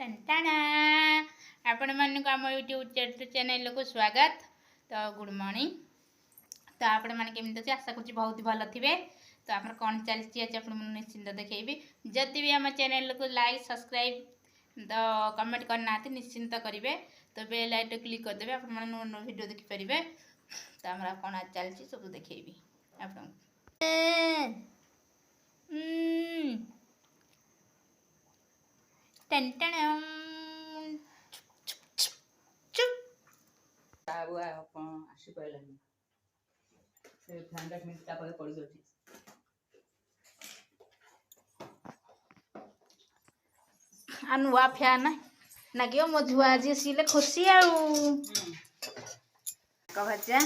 टंटाणा आपण मन को आम यूट्यूब चैनल को स्वागत। तो गुड मॉर्निंग। तो आपण मैंने केमी अच्छे आशा कर बहुत भल थे। तो आप कौन चलती आज आप निश्चिंत देखेबी। जदि भी आम चैनल को लाइक सब्सक्राइब तो कमेंट करना निश्चिंत करेंगे। तो बेल आइकन क्लिक करदे आप वीडियो देखिपारे। तो आम कौन आज चलती सब देखेबी आप नुआ फैन नागियो मो झुआ आज सिले खुशी भजा